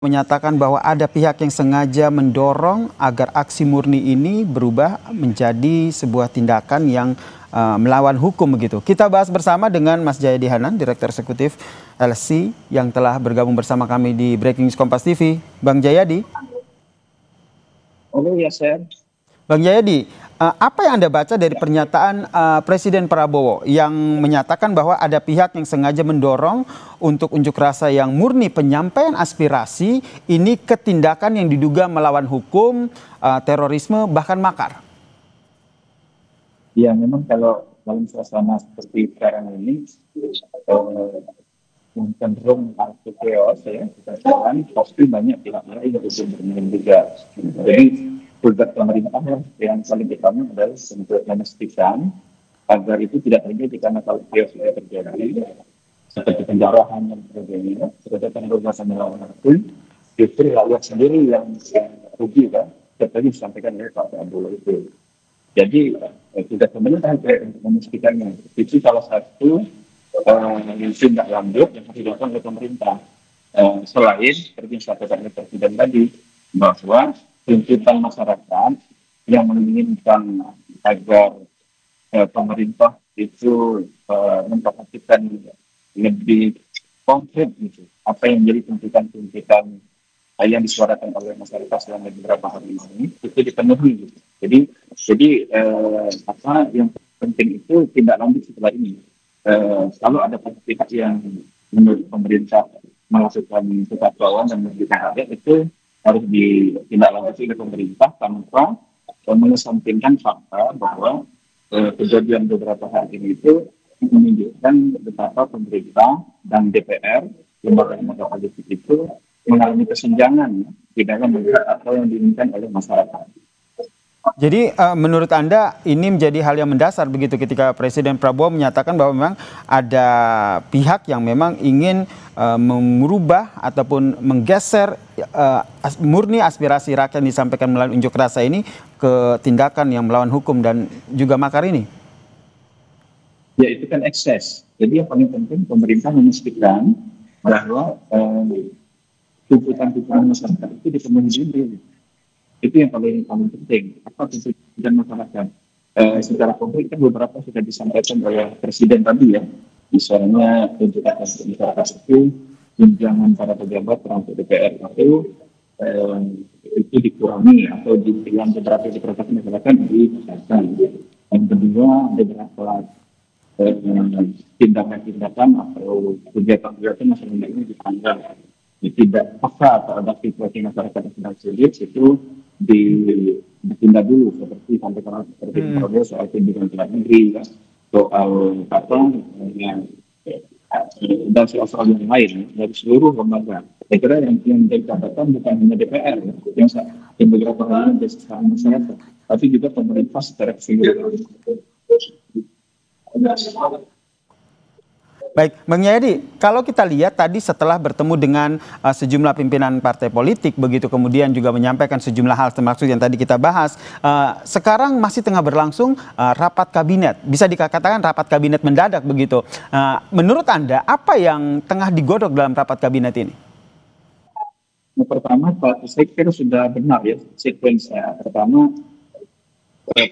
menyatakan bahwa ada pihak yang sengaja mendorong agar aksi murni ini berubah menjadi sebuah tindakan yang melawan hukum begitu. Kita bahas bersama dengan Mas Jayadi Hanan, Direktur Eksekutif LC yang telah bergabung bersama kami di Breaking News Kompas TV. Bang Jayadi. Oh ya, Sir. Bang Jayadi, apa yang Anda baca dari pernyataan Presiden Prabowo yang menyatakan bahwa ada pihak yang sengaja mendorong untuk unjuk rasa yang murni penyampaian aspirasi ini ke tindakan yang diduga melawan hukum, terorisme, bahkan makar? Ya, memang kalau dalam suasana seperti sekarang ini, yang cenderung arti chaos ya, kekacauan, pasti banyak pihak lain yang ikut bermain juga. Jadi, tugas pemerintah yang paling utama adalah untuk memastikan agar itu tidak terjadi, karena kalau chaos itu terjadi, seperti penjarahan yang terjadi, seperti pembebasan melawan hukum, justru rakyat sendiri yang rugi kan, seperti disampaikan oleh Pak Prabowo itu. Jadi tugas pemerintah untuk memastikannya itu salah satu tindak lanjut yang harus dilakukan oleh pemerintah. Selain seperti yang disampaikan oleh Presiden tadi, bahwa tuntutan masyarakat yang menginginkan agar pemerintah itu memperhatikan lebih konkret gitu, apa yang menjadi tuntutan-tuntutan yang disuarakan oleh masyarakat selama beberapa hari ini itu dipenuhi gitu. Jadi apa yang penting itu tindak lanjut setelah ini. Kalau ada pihak yang menurut pemerintah melakukan kekacauan dan merugikan rakyat, itu harus ditindaklanjuti oleh pemerintah tanpa mengesampingkan fakta bahwa kejadian beberapa hari ini itu menunjukkan betapa pemerintah dan DPR, lembaga-lembaga politik itu mengalami kesenjangan di dalam melihat apa yang diinginkan oleh masyarakat. Jadi menurut Anda ini menjadi hal yang mendasar begitu ketika Presiden Prabowo menyatakan bahwa memang ada pihak yang memang ingin merubah ataupun menggeser murni aspirasi rakyat yang disampaikan melalui unjuk rasa ini ke tindakan yang melawan hukum dan juga makar ini? Ya, itu kan ekses. Jadi yang paling penting pemerintah memastikan bahwa tuntutan-tuntutan masyarakat itu dipenuhi dulu. Itu yang paling penting. Apa tuntutan masyarakat? Secara konkret kan beberapa sudah disampaikan oleh Presiden tadi ya. Misalnya tuntutan masyarakat itu tunjangan para pejabat termasuk DPR itu dikurangi atau yang beberapa diperhatikan masyarakat ditingkatkan. Yang kedua, beberapa tindakan-tindakan atau kegiatan-kegiatan masyarakat ini dipanggil. Tidak paksa terhadap situasi masyarakat yang sedang sulit itu ditunda dulu, seperti sampai seperti Prabowo soal kunjungan ke luar negeri, soal apa dan soal yang lain dari seluruh lembaga. Saya kira yang menjadi catatan bukan hanya DPR yang beberapa hal yang secara masyarakat, tapi juga pemerintah secara keseluruhan. Baik, Bang Jayadi, kalau kita lihat tadi setelah bertemu dengan sejumlah pimpinan partai politik, begitu kemudian juga menyampaikan sejumlah hal termasuk yang tadi kita bahas, sekarang masih tengah berlangsung rapat kabinet, bisa dikatakan rapat kabinet mendadak begitu. Menurut Anda, apa yang tengah digodok dalam rapat kabinet ini? Yang pertama, saya kira sudah benar ya sekuensnya. Pertama,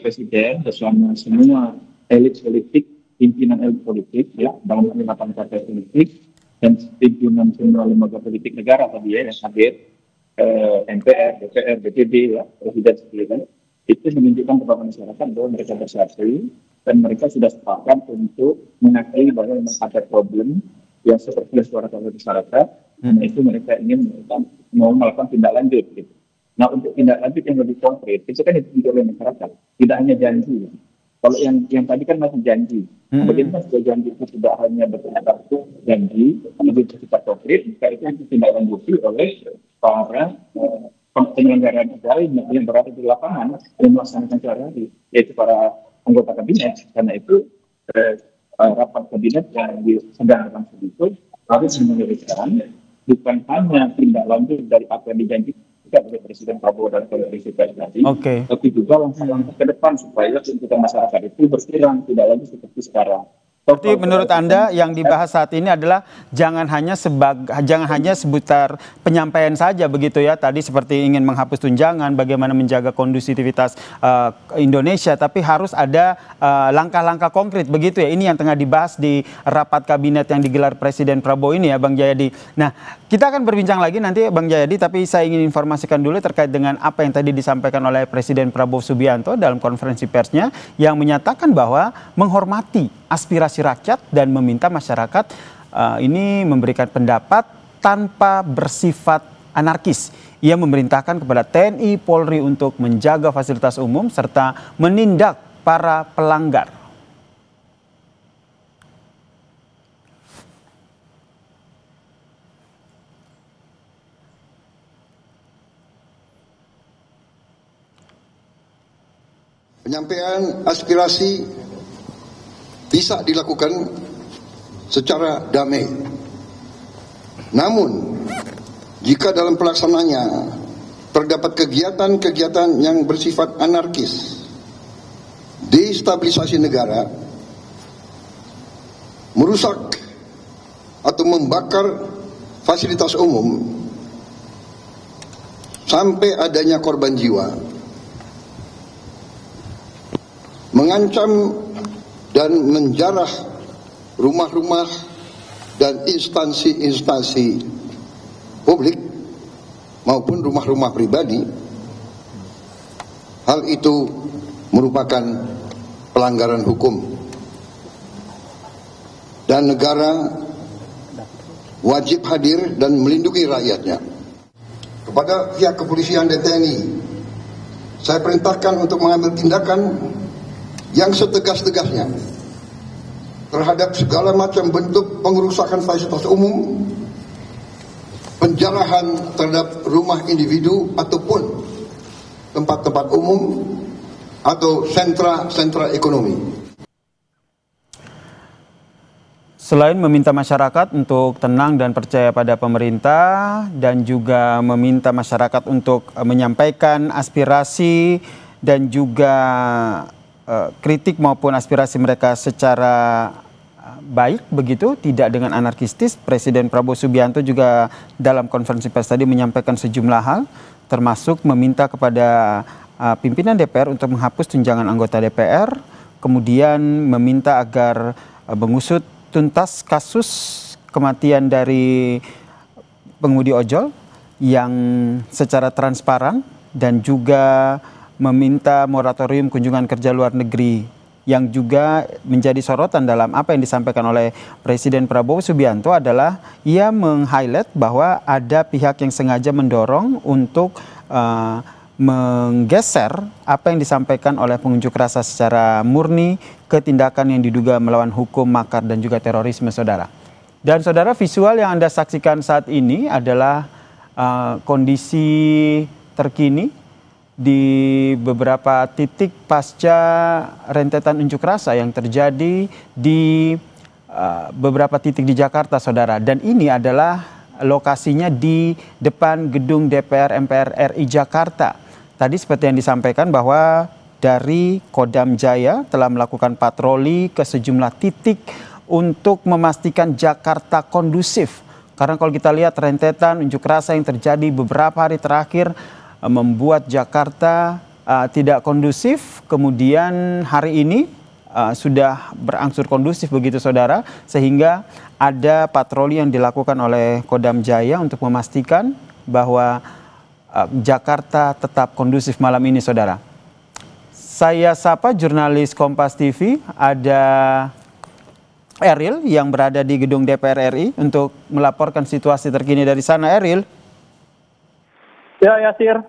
Presiden bersama semua elit politik, pimpinan elit politik ya dalam 8 partai politik dan pimpinan semua lembaga politik negara tadi ya yang hadir, MPR, DPR, DPD ya, Presiden sendiri itu menunjukkan kepada masyarakat bahwa mereka bersatu dan mereka sudah sepakat untuk mengakui bahwa memang ada problem yang seperti disuarakan oleh masyarakat, dan itu mereka ingin mau melakukan tindak lanjut gitu. Nah, untuk tindak lanjut yang lebih konkret itu kan ditunjuk oleh masyarakat, tidak hanya janji. Kalau yang tadi kan masih janji. Bagaimana jika janji itu tidak hanya betul-betul janji, lebih bersifat konkret, maka itu ditindaklanjuti oleh para penyelenggara negara yang berada di lapangan yang melaksanakan sehari-hari, yaitu para anggota kabinet. Karena itu rapat kabinet yang sedang berlangsung itu harus menunjukkan bukan hanya tindak lanjut dari apa yang dijanjikan oleh Presiden Prabowo dan Koalisi tadi, tapi juga langkah-langkah ke depan supaya tuntutan masyarakat itu berkurang, tidak lagi seperti sekarang. Berarti menurut Anda yang dibahas saat ini adalah jangan hanya seputar penyampaian saja begitu ya. Tadi seperti ingin menghapus tunjangan, bagaimana menjaga kondusivitas Indonesia, tapi harus ada langkah-langkah konkret begitu ya. Ini yang tengah dibahas di rapat kabinet yang digelar Presiden Prabowo ini ya, Bang Jayadi. Nah, kita akan berbincang lagi nanti Bang Jayadi, tapi saya ingin informasikan dulu terkait dengan apa yang tadi disampaikan oleh Presiden Prabowo Subianto dalam konferensi persnya yang menyatakan bahwa menghormati aspirasi rakyat dan meminta masyarakat ini memberikan pendapat tanpa bersifat anarkis. Ia memerintahkan kepada TNI, Polri untuk menjaga fasilitas umum serta menindak para pelanggar. Penyampaian aspirasi bisa dilakukan secara damai. Namun, jika dalam pelaksanaannya terdapat kegiatan-kegiatan yang bersifat anarkis, destabilisasi negara, merusak atau membakar fasilitas umum, sampai adanya korban jiwa, mengancam dan menjarah rumah-rumah dan instansi-instansi publik maupun rumah-rumah pribadi, hal itu merupakan pelanggaran hukum dan negara wajib hadir dan melindungi rakyatnya. Kepada pihak kepolisian dan TNI, saya perintahkan untuk mengambil tindakan yang setegas-tegasnya terhadap segala macam bentuk pengerusakan fasilitas umum, penjarahan terhadap rumah individu ataupun tempat-tempat umum atau sentra-sentra ekonomi. Selain meminta masyarakat untuk tenang dan percaya pada pemerintah dan juga meminta masyarakat untuk menyampaikan aspirasi dan juga kritik maupun aspirasi mereka secara baik begitu, tidak dengan anarkistis, Presiden Prabowo Subianto juga dalam konferensi pers tadi menyampaikan sejumlah hal, termasuk meminta kepada pimpinan DPR untuk menghapus tunjangan anggota DPR, kemudian meminta agar mengusut tuntas kasus kematian dari pengemudi ojol yang secara transparan dan juga meminta moratorium kunjungan kerja luar negeri yang juga menjadi sorotan dalam apa yang disampaikan oleh Presiden Prabowo Subianto adalah ia meng-highlight bahwa ada pihak yang sengaja mendorong untuk menggeser apa yang disampaikan oleh pengunjuk rasa secara murni ke tindakan yang diduga melawan hukum, makar dan juga terorisme, saudara. Dan saudara, visual yang Anda saksikan saat ini adalah kondisi terkini di beberapa titik pasca rentetan unjuk rasa yang terjadi di beberapa titik di Jakarta, saudara. Dan ini adalah lokasinya di depan gedung DPR MPR RI Jakarta. Tadi seperti yang disampaikan bahwa dari Kodam Jaya telah melakukan patroli ke sejumlah titik untuk memastikan Jakarta kondusif. Karena kalau kita lihat rentetan unjuk rasa yang terjadi beberapa hari terakhir membuat Jakarta tidak kondusif, kemudian hari ini sudah berangsur kondusif begitu, saudara, sehingga ada patroli yang dilakukan oleh Kodam Jaya untuk memastikan bahwa Jakarta tetap kondusif malam ini, saudara. Saya sapa jurnalis Kompas TV, ada Eril yang berada di gedung DPR RI untuk melaporkan situasi terkini dari sana. Eril. Ya, Yasir.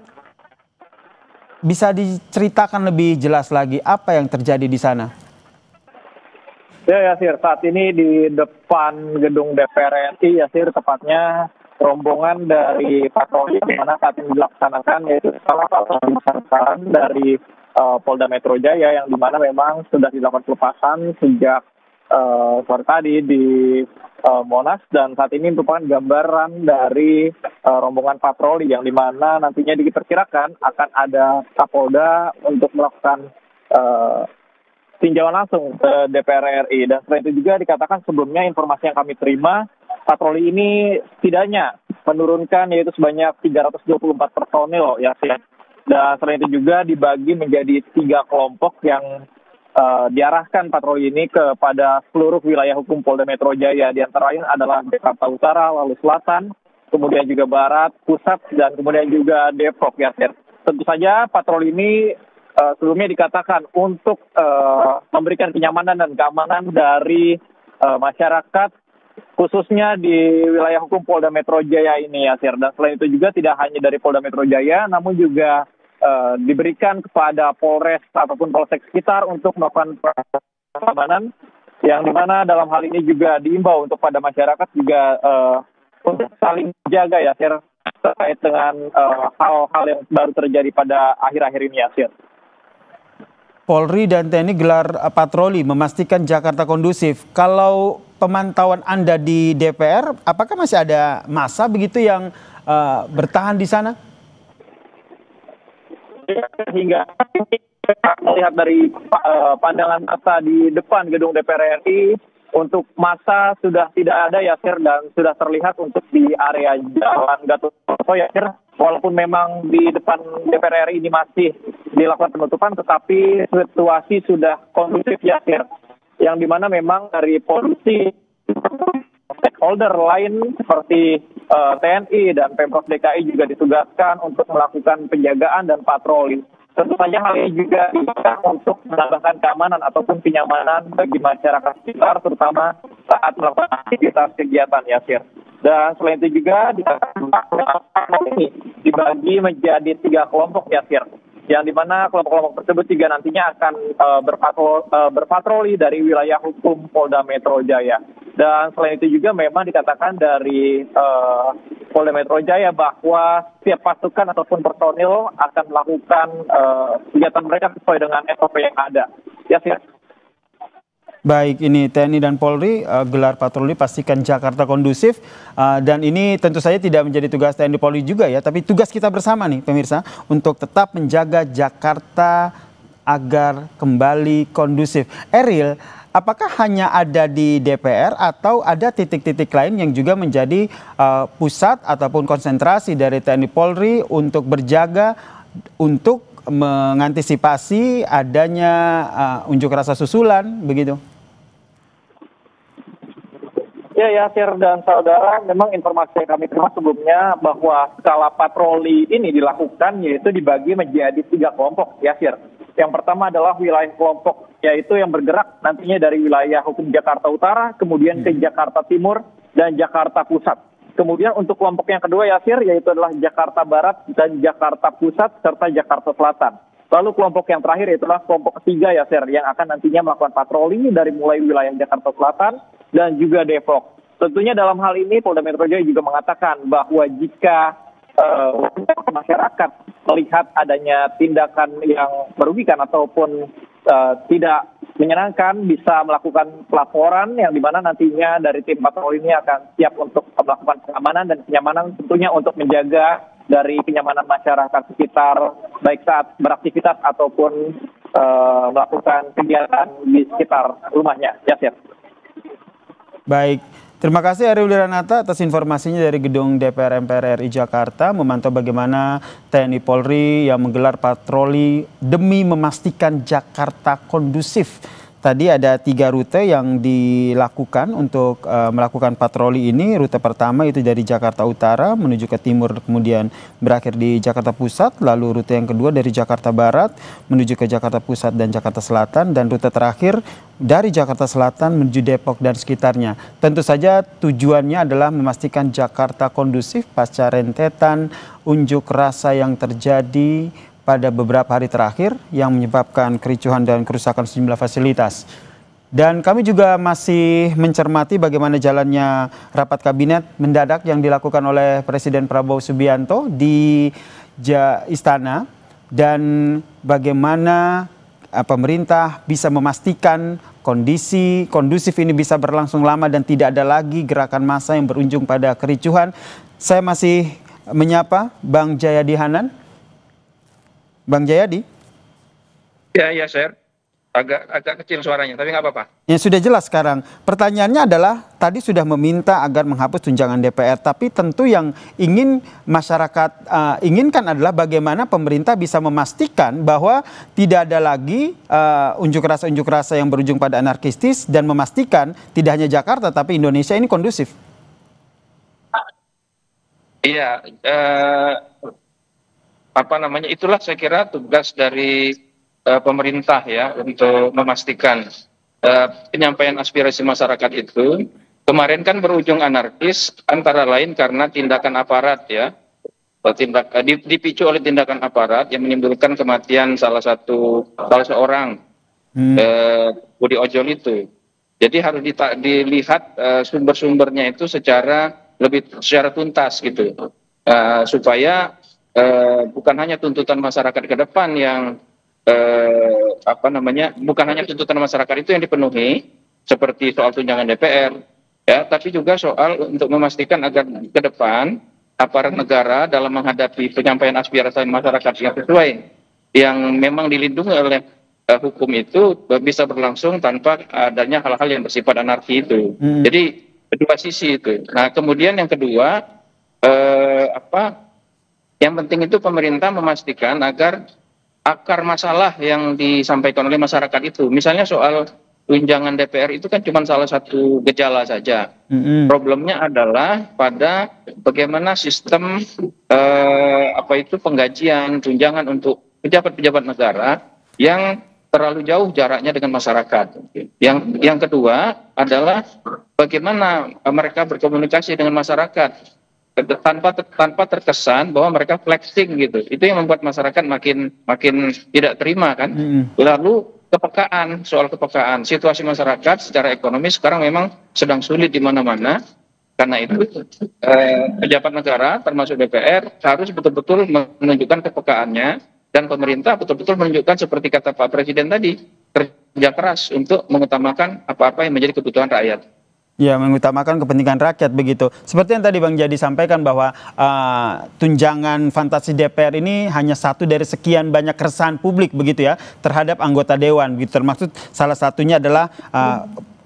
Bisa diceritakan lebih jelas lagi apa yang terjadi di sana? Ya, Yasir. Saat ini di depan gedung DPR RI, Yasir, tepatnya rombongan dari patroli di mana saat ini dilaksanakan, yaitu salah satu dari Polda Metro Jaya yang dimana memang sudah dilakukan pelepasan sejak sore tadi di Monas, dan saat ini merupakan gambaran dari rombongan patroli yang dimana nantinya diperkirakan akan ada Kapolda untuk melakukan tinjauan langsung ke DPR RI. Dan selain itu juga dikatakan sebelumnya informasi yang kami terima, patroli ini setidaknya menurunkan yaitu sebanyak 324 personil ya sih. Dan selain itu juga dibagi menjadi 3 kelompok yang diarahkan patroli ini kepada seluruh wilayah hukum Polda Metro Jaya. Di antara lain adalah Jakarta Utara, lalu Selatan, kemudian juga Barat, Pusat, dan kemudian juga Depok ya sih. Tentu saja patroli ini sebelumnya dikatakan untuk memberikan kenyamanan dan keamanan dari masyarakat khususnya di wilayah hukum Polda Metro Jaya ini ya Sir. Dan selain itu juga tidak hanya dari Polda Metro Jaya namun juga diberikan kepada Polres ataupun Polsek sekitar untuk melakukan pengamanan yang dimana dalam hal ini juga diimbau untuk pada masyarakat juga untuk saling jaga ya Sir terkait dengan hal-hal yang baru terjadi pada akhir-akhir ini ya Sir. Polri dan TNI gelar patroli memastikan Jakarta kondusif. Kalau pemantauan Anda di DPR, apakah masih ada massa begitu yang bertahan di sana? Hingga melihat dari pandangan massa di depan gedung DPR RI, untuk massa sudah tidak ada ya Sir, dan sudah terlihat untuk di area Jalan Gatot Subroto ya Sir. Walaupun memang di depan DPR RI ini masih dilakukan penutupan, tetapi situasi sudah kondusif ya Sir. Yang dimana memang dari polisi, stakeholder lain seperti TNI dan Pemprov DKI juga ditugaskan untuk melakukan penjagaan dan patroli. Tentu saja hal ini juga untuk menambahkan keamanan ataupun kenyamanan bagi masyarakat sekitar, terutama saat melakukan aktivitas kegiatan ya Sir. Dan selain itu juga ini dibagi menjadi 3 kelompok ya Sir, yang dimana kelompok-kelompok tersebut juga nantinya akan berpatroli dari wilayah hukum Polda Metro Jaya. Dan selain itu juga memang dikatakan dari Polda Metro Jaya bahwa setiap pasukan ataupun personil akan melakukan kegiatan mereka sesuai dengan SOP yang ada. Ya sih. Baik, ini TNI dan Polri gelar patroli pastikan Jakarta kondusif, dan ini tentu saja tidak menjadi tugas TNI Polri juga ya, tapi tugas kita bersama nih pemirsa untuk tetap menjaga Jakarta agar kembali kondusif. Eril, apakah hanya ada di DPR atau ada titik-titik lain yang juga menjadi pusat ataupun konsentrasi dari TNI Polri untuk berjaga untuk mengantisipasi adanya unjuk rasa susulan begitu? Ya Sir dan saudara, memang informasi yang kami terima sebelumnya bahwa skala patroli ini dilakukan yaitu dibagi menjadi 3 kelompok ya Sir. Yang pertama adalah wilayah kelompok, yaitu yang bergerak nantinya dari wilayah hukum Jakarta Utara, kemudian ke Jakarta Timur dan Jakarta Pusat. Kemudian untuk kelompok yang kedua ya Sir, yaitu adalah Jakarta Barat dan Jakarta Pusat serta Jakarta Selatan. Lalu kelompok yang terakhir itulah kelompok ketiga ya Sir, yang akan nantinya melakukan patroli dari mulai wilayah Jakarta Selatan dan juga Depok. Tentunya dalam hal ini Polda Metro Jaya juga mengatakan bahwa jika masyarakat melihat adanya tindakan yang merugikan ataupun tidak menyenangkan, bisa melakukan pelaporan yang dimana nantinya dari tim patroli ini akan siap untuk melakukan pengamanan dan kenyamanan, tentunya untuk menjaga dari kenyamanan masyarakat sekitar baik saat beraktivitas ataupun melakukan kegiatan di sekitar rumahnya. Ya, siap. Baik. Terima kasih Eril Wiranata atas informasinya dari gedung DPR MPR RI Jakarta, memantau bagaimana TNI Polri yang menggelar patroli demi memastikan Jakarta kondusif. Tadi ada 3 rute yang dilakukan untuk melakukan patroli ini. Rute pertama itu dari Jakarta Utara menuju ke timur, kemudian berakhir di Jakarta Pusat. Lalu rute yang kedua dari Jakarta Barat menuju ke Jakarta Pusat dan Jakarta Selatan. Dan rute terakhir dari Jakarta Selatan menuju Depok dan sekitarnya. Tentu saja tujuannya adalah memastikan Jakarta kondusif pasca rentetan unjuk rasa yang terjadi pada beberapa hari terakhir yang menyebabkan kericuhan dan kerusakan sejumlah fasilitas. Dan kami juga masih mencermati bagaimana jalannya rapat kabinet mendadak yang dilakukan oleh Presiden Prabowo Subianto di Istana, dan bagaimana pemerintah bisa memastikan kondisi kondusif ini bisa berlangsung lama dan tidak ada lagi gerakan massa yang berujung pada kericuhan. Saya masih menyapa Bang Jayadi Hanan. Bang Jayadi. Ya, Sir. agak kecil suaranya, tapi nggak apa-apa. Yang sudah jelas sekarang. Pertanyaannya adalah tadi sudah meminta agar menghapus tunjangan DPR, tapi tentu yang ingin masyarakat inginkan adalah bagaimana pemerintah bisa memastikan bahwa tidak ada lagi unjuk rasa yang berujung pada anarkistis dan memastikan tidak hanya Jakarta tapi Indonesia ini kondusif. Iya, itulah saya kira tugas dari pemerintah ya untuk memastikan penyampaian aspirasi masyarakat itu kemarin kan berujung anarkis antara lain karena tindakan aparat ya, dipicu oleh tindakan aparat yang menimbulkan kematian salah seorang Budi Ojol itu. Jadi harus dilihat sumber-sumbernya itu secara tuntas gitu, supaya bukan hanya tuntutan masyarakat ke depan yang bukan hanya tuntutan masyarakat itu yang dipenuhi seperti soal tunjangan DPR ya, tapi juga soal untuk memastikan agar ke depan aparat negara dalam menghadapi penyampaian aspirasi masyarakat yang sesuai yang memang dilindungi oleh hukum itu bisa berlangsung tanpa adanya hal-hal yang bersifat anarki itu. Jadi kedua sisi itu. Nah, kemudian yang kedua yang penting itu pemerintah memastikan agar akar masalah yang disampaikan oleh masyarakat itu, misalnya soal tunjangan DPR itu kan cuma salah satu gejala saja. Problemnya adalah pada bagaimana sistem penggajian tunjangan untuk pejabat-pejabat negara yang terlalu jauh jaraknya dengan masyarakat. Yang kedua adalah bagaimana mereka berkomunikasi dengan masyarakat tanpa terkesan bahwa mereka flexing gitu. Itu yang membuat masyarakat makin tidak terima kan. Lalu soal kepekaan situasi masyarakat secara ekonomi sekarang memang sedang sulit di mana-mana. Karena itu pejabat negara termasuk DPR harus betul-betul menunjukkan kepekaannya, dan pemerintah betul-betul menunjukkan seperti kata Pak Presiden tadi, kerja keras untuk mengutamakan apa-apa yang menjadi kebutuhan rakyat. Ya, mengutamakan kepentingan rakyat begitu. Seperti yang tadi Bang Jadi sampaikan bahwa tunjangan fantasi DPR ini hanya satu dari sekian banyak keresahan publik begitu ya terhadap anggota dewan. Begitu, termasuk salah satunya adalah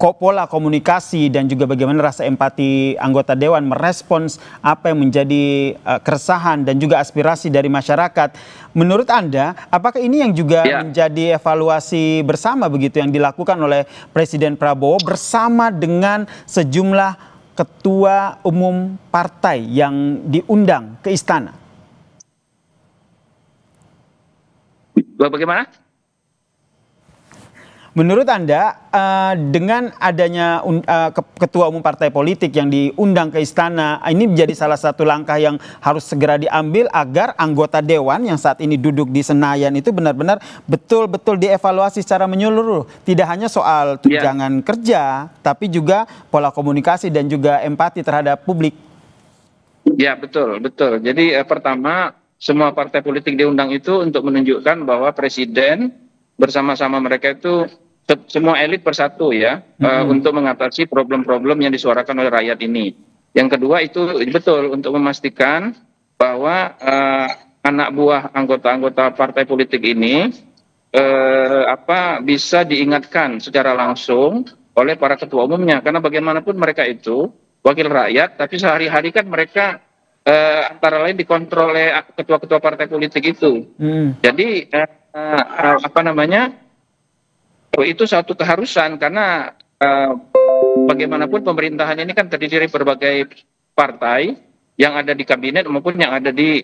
pola komunikasi dan juga bagaimana rasa empati anggota dewan merespons apa yang menjadi keresahan dan juga aspirasi dari masyarakat. Menurut Anda, apakah ini yang juga menjadi evaluasi bersama begitu yang dilakukan oleh Presiden Prabowo bersama dengan sejumlah ketua umum partai yang diundang ke istana? Bagaimana? Menurut Anda, dengan adanya ketua umum partai politik yang diundang ke istana, ini menjadi salah satu langkah yang harus segera diambil agar anggota dewan yang saat ini duduk di Senayan itu benar-benar betul-betul dievaluasi secara menyeluruh. Tidak hanya soal tunjangan kerja, tapi juga pola komunikasi dan juga empati terhadap publik. Ya, betul. Jadi pertama, semua partai politik diundang itu untuk menunjukkan bahwa Presiden bersama-sama mereka itu semua elit bersatu ya untuk mengatasi problem-problem yang disuarakan oleh rakyat ini. Yang kedua itu betul untuk memastikan bahwa anak buah anggota-anggota partai politik ini bisa diingatkan secara langsung oleh para ketua umumnya, karena bagaimanapun mereka itu wakil rakyat, tapi sehari-hari kan mereka antara lain dikontrol oleh ketua-ketua partai politik itu. Jadi itu satu keharusan, karena bagaimanapun pemerintahan ini kan terdiri dari berbagai partai yang ada di kabinet maupun yang ada di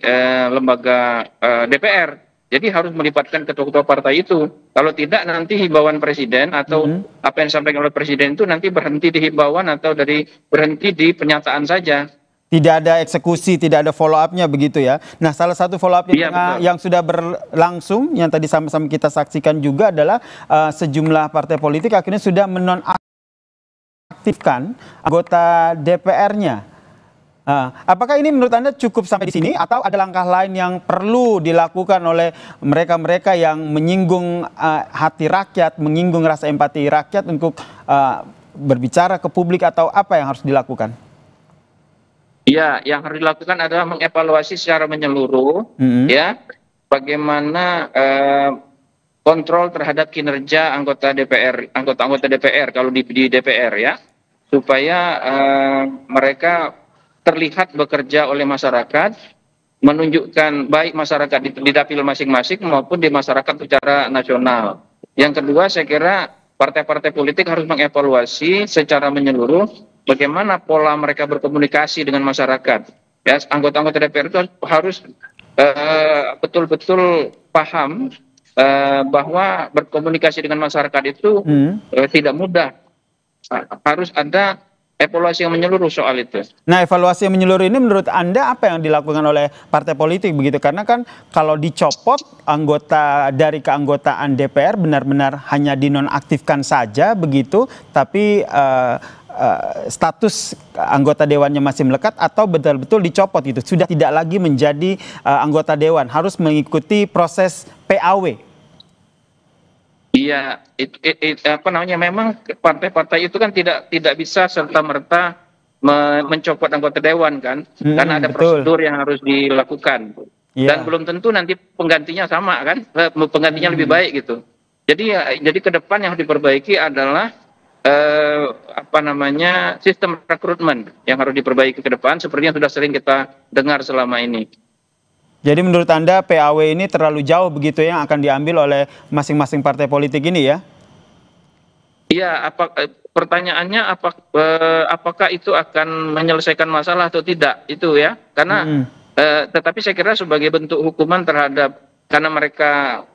lembaga DPR. Jadi harus melibatkan ketua-ketua partai itu. Kalau tidak nanti himbauan presiden atau apa yang disampaikan oleh presiden itu nanti berhenti di himbauan atau berhenti di pernyataan saja. Tidak ada eksekusi, tidak ada follow up-nya begitu ya. Nah, salah satu follow up yang sudah berlangsung, yang tadi sama-sama kita saksikan juga adalah sejumlah partai politik akhirnya sudah menonaktifkan anggota DPR-nya. Apakah ini menurut Anda cukup sampai di sini atau ada langkah lain yang perlu dilakukan oleh mereka-mereka yang menyinggung hati rakyat, menyinggung rasa empati rakyat untuk berbicara ke publik, atau apa yang harus dilakukan? Ya, yang harus dilakukan adalah mengevaluasi secara menyeluruh, ya, bagaimana kontrol terhadap kinerja anggota DPR kalau di DPR ya, supaya mereka terlihat bekerja oleh masyarakat, menunjukkan baik masyarakat di dapil masing-masing maupun di masyarakat secara nasional. Yang kedua, saya kira partai-partai politik harus mengevaluasi secara menyeluruh bagaimana pola mereka berkomunikasi dengan masyarakat. Ya, anggota-anggota DPR itu harus betul-betul paham bahwa berkomunikasi dengan masyarakat itu tidak mudah. Harus ada evaluasi yang menyeluruh soal itu. Nah, evaluasi yang menyeluruh ini menurut Anda apa yang dilakukan oleh partai politik begitu? Karena kan kalau dicopot anggota dari keanggotaan DPR benar-benar hanya dinonaktifkan saja begitu, tapi status anggota dewannya masih melekat atau betul-betul dicopot gitu. Sudah tidak lagi menjadi anggota dewan, harus mengikuti proses PAW. Iya, memang partai-partai itu kan tidak bisa serta-merta mencopot anggota dewan kan, karena ada prosedur yang harus dilakukan. Dan belum tentu nanti penggantinya sama kan, penggantinya lebih baik gitu. Jadi ke depan yang harus diperbaiki adalah sistem rekrutmen yang harus diperbaiki ke depan, seperti yang sudah sering kita dengar selama ini. Jadi menurut Anda PAW ini terlalu jauh begitu yang akan diambil oleh masing-masing partai politik ini ya? Iya, pertanyaannya apakah itu akan menyelesaikan masalah atau tidak itu ya? Karena tetapi saya kira sebagai bentuk hukuman terhadap, karena mereka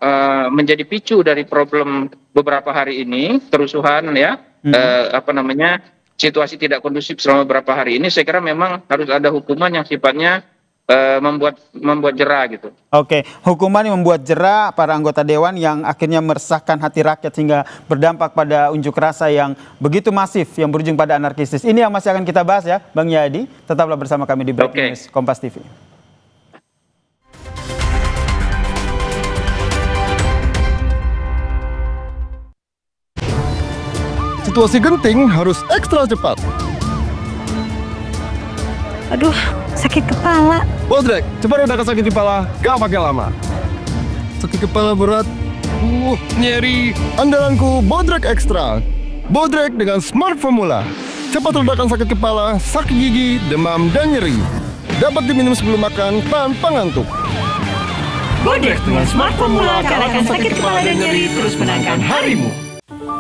menjadi picu dari problem beberapa hari ini, kerusuhan ya, situasi tidak kondusif selama beberapa hari ini, saya kira memang harus ada hukuman yang sifatnya membuat jera gitu. Oke, hukuman yang membuat jera para anggota dewan yang akhirnya meresahkan hati rakyat sehingga berdampak pada unjuk rasa yang begitu masif yang berujung pada anarkistis. Ini yang masih akan kita bahas ya, Bang Yadi. Tetaplah bersama kami di Breaking News Kompas TV. Situasi genting harus ekstra cepat. Aduh, sakit kepala. Bodrek, cepat redakan sakit kepala, gak pakai lama. Sakit kepala berat, nyeri. Andalanku Bodrek Extra. Bodrek dengan Smart Formula. Cepat redakan sakit kepala, sakit gigi, demam, dan nyeri. Dapat diminum sebelum makan tanpa ngantuk. Bodrek dengan Smart Formula kalahkan sakit kepala dan nyeri, terus menangkan harimu.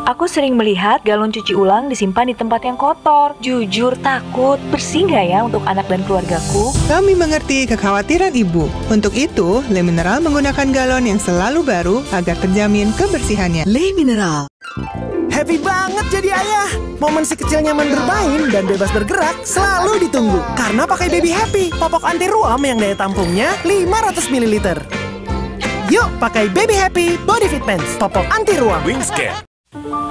Aku sering melihat galon cuci ulang disimpan di tempat yang kotor. Jujur takut, bersih nggak ya untuk anak dan keluargaku? Kami mengerti kekhawatiran ibu. Untuk itu, Le Mineral menggunakan galon yang selalu baru agar terjamin kebersihannya. Le Mineral. Happy banget jadi ayah. Momen si kecil nyaman bermain dan bebas bergerak selalu ditunggu. Karena pakai Baby Happy, popok anti ruam yang daya tampungnya 500 ml. Yuk, pakai Baby Happy Body Fit Pants, popok anti ruam. Wingscare.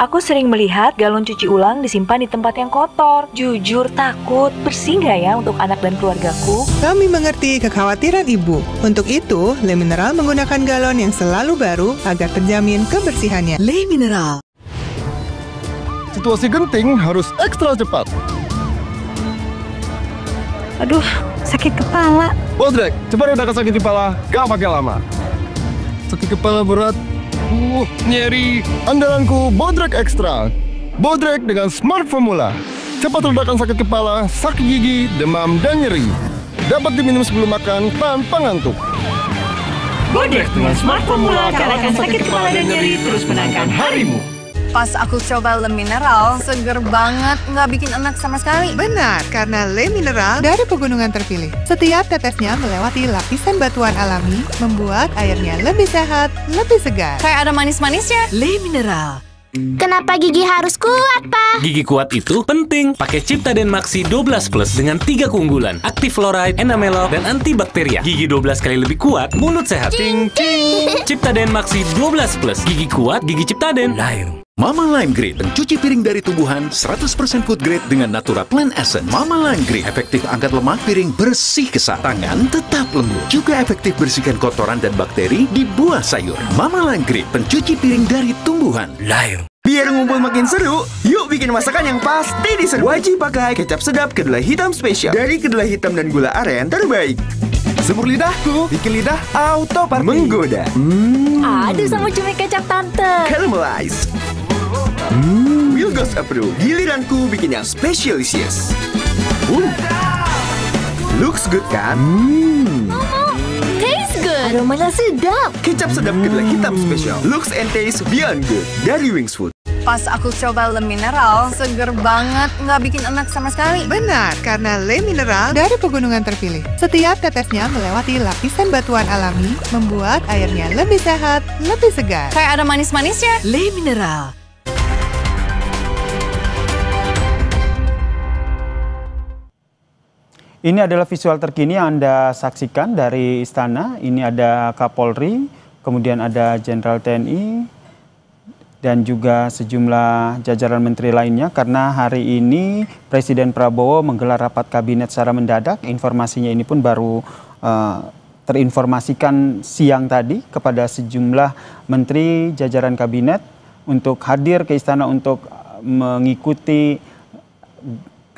Aku sering melihat galon cuci ulang disimpan di tempat yang kotor. Jujur takut, bersih nggak ya untuk anak dan keluargaku? Kami mengerti kekhawatiran ibu. Untuk itu, Le Mineral menggunakan galon yang selalu baru agar terjamin kebersihannya. Le Mineral. Situasi genting harus ekstra cepat. Aduh, sakit kepala. Bodrek, cepat redakan sakit kepala, gak pakai lama. Sakit kepala berat, nyeri. Andalanku Bodrek Extra. Bodrek dengan Smart Formula. Cepat redakan sakit kepala, sakit gigi, demam, dan nyeri. Dapat diminum sebelum makan tanpa ngantuk. Bodrek dengan Smart Formula kalahkan sakit kepala dan nyeri, terus menangkan harimu. Pas aku coba Le Mineral, seger banget, nggak bikin enak sama sekali. Benar, karena Le Mineral dari pegunungan terpilih. Setiap tetesnya melewati lapisan batuan alami, membuat airnya lebih sehat, lebih segar. Kayak ada manis-manisnya. Le Mineral. Kenapa gigi harus kuat, Pak? Gigi kuat itu penting. Pakai Ciptaden Maxi 12 Plus dengan 3 keunggulan. Aktif fluoride, enamelor, dan antibakteria. Gigi 12 kali lebih kuat, mulut sehat. Cing, cing. Ciptaden Maxi 12 Plus. Gigi kuat, gigi Ciptaden. Layu. Mama Lime Green, pencuci piring dari tumbuhan, 100% food grade dengan Natura Plant Essence. Mama Lime Green, efektif angkat lemak piring bersih kesat. Tangan tetap lembut. Juga efektif bersihkan kotoran dan bakteri di buah sayur. Mama Lime Green, pencuci piring dari tumbuhan. Layu. Biar ngumpul makin seru, yuk bikin masakan yang pasti diserbu. Wajib pakai kecap sedap kedelai hitam spesial. Dari kedelai hitam dan gula aren terbaik. Semur lidahku, bikin lidah auto party. Menggoda. Aduh sama cumi kecap tante. Caramelize. Wilgos Approve. Giliranku bikin yang specialisius. Looks good kan? Taste good. Aromanya sedap. Kecap sedap kedelai hitam spesial. Looks and taste beyond good dari Wings Food. Pas aku coba Le Mineral, seger banget, nggak bikin enak sama sekali. Benar, karena Le Mineral dari pegunungan terpilih. Setiap tetesnya melewati lapisan batuan alami, membuat airnya lebih sehat, lebih segar. Kayak ada manis-manisnya. Le Mineral. Ini adalah visual terkini yang Anda saksikan dari Istana. Ini ada Kapolri, kemudian ada Jenderal TNI, dan juga sejumlah jajaran menteri lainnya. Karena hari ini Presiden Prabowo menggelar rapat kabinet secara mendadak. Informasinya ini pun baru terinformasikan siang tadi kepada sejumlah menteri jajaran kabinet untuk hadir ke Istana untuk mengikuti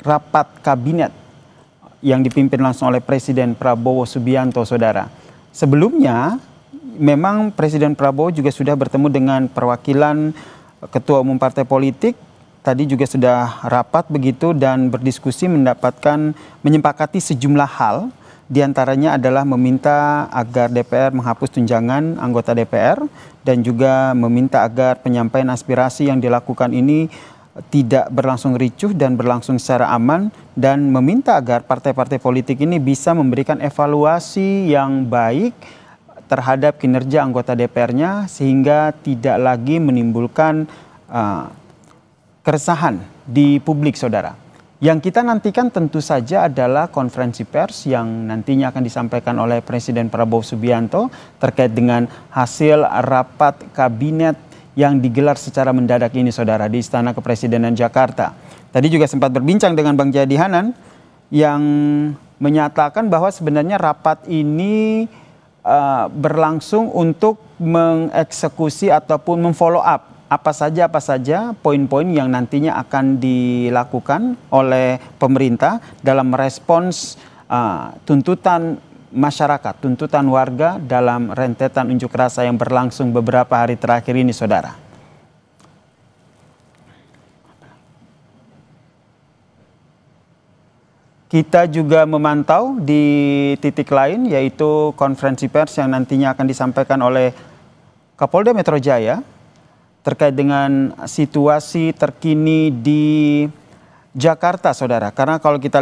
rapat kabinet yang dipimpin langsung oleh Presiden Prabowo Subianto, saudara. Sebelumnya, memang Presiden Prabowo juga sudah bertemu dengan perwakilan ketua umum partai politik. Tadi juga sudah rapat begitu dan berdiskusi menyepakati sejumlah hal. Di antaranya adalah meminta agar DPR menghapus tunjangan anggota DPR dan juga meminta agar penyampaian aspirasi yang dilakukan ini tidak berlangsung ricuh dan berlangsung secara aman, dan meminta agar partai-partai politik ini bisa memberikan evaluasi yang baik terhadap kinerja anggota DPR-nya sehingga tidak lagi menimbulkan keresahan di publik, saudara. Yang kita nantikan tentu saja adalah konferensi pers yang nantinya akan disampaikan oleh Presiden Prabowo Subianto terkait dengan hasil rapat kabinet yang digelar secara mendadak ini, saudara, di Istana Kepresidenan Jakarta. Tadi juga sempat berbincang dengan Bang Jayadi Hanan yang menyatakan bahwa sebenarnya rapat ini berlangsung untuk mengeksekusi ataupun memfollow up apa saja poin-poin yang nantinya akan dilakukan oleh pemerintah dalam merespons tuntutan masyarakat, tuntutan warga dalam rentetan unjuk rasa yang berlangsung beberapa hari terakhir ini, saudara. Kita juga memantau di titik lain, yaitu konferensi pers yang nantinya akan disampaikan oleh Kapolda Metro Jaya terkait dengan situasi terkini di Jakarta, saudara. Karena kalau kita lihat